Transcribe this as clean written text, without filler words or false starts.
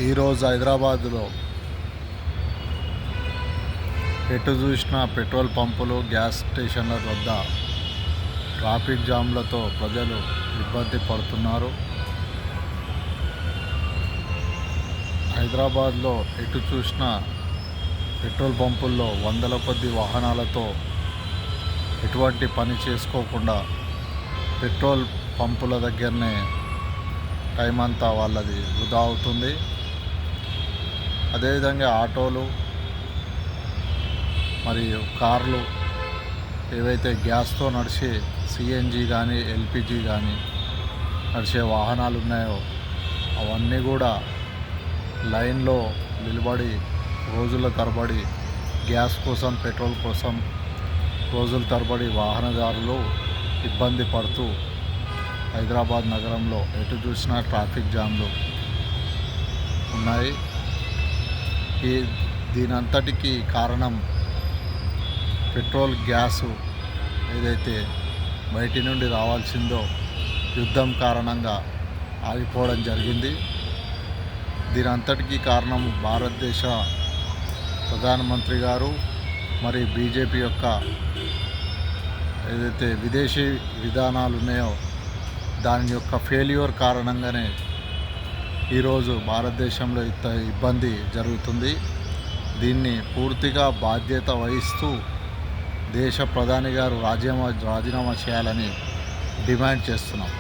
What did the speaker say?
ఈరోజు హైదరాబాదులో ఎటు చూసినా పెట్రోల్ పంపులు, గ్యాస్ స్టేషన్ల వద్ద ట్రాఫిక్ జామ్లతో ప్రజలు ఇబ్బంది పడుతున్నారు. హైదరాబాద్లో ఎటు చూసినా పెట్రోల్ పంపుల్లో వందల కొద్ది వాహనాలతో ఎటువంటి పని చేసుకోకుండా పెట్రోల్ పంపుల దగ్గరనే టైం అంతా వాళ్ళది వృధా అవుతుంది. అదేవిధంగా ఆటోలు మరియు కార్లు ఏవైతే గ్యాస్తో నడిచే సిఎన్జి కానీ ఎల్పిజి కానీ నడిచే వాహనాలు ఉన్నాయో అవన్నీ కూడా లైన్లో నిలబడి రోజుల తరబడి గ్యాస్ కోసం, పెట్రోల్ కోసం రోజుల తరబడి వాహనదారులు ఇబ్బంది పడుతూ హైదరాబాద్ నగరంలో ఎటు చూసినా ట్రాఫిక్ జామ్లు ఉన్నాయి. దీనంతటికీ కారణం పెట్రోల్, గ్యాసు ఏదైతే బయటి నుండి రావాల్సిందో యుద్ధం కారణంగా ఆగిపోవడం జరిగింది. దీనంతటికీ కారణం భారతదేశ ప్రధానమంత్రి గారు మరి బీజేపీ యొక్క ఏదైతే విదేశీ విధానాలు ఉన్నాయో దాని యొక్క ఫెయిల్యూర్ కారణంగానే ఈరోజు భారతదేశంలో ఇంత ఇబ్బంది జరుగుతుంది. దీన్ని పూర్తిగా బాధ్యత వహిస్తూ దేశ ప్రధాని గారు రాజీనామా చేయాలని డిమాండ్ చేస్తున్నాం.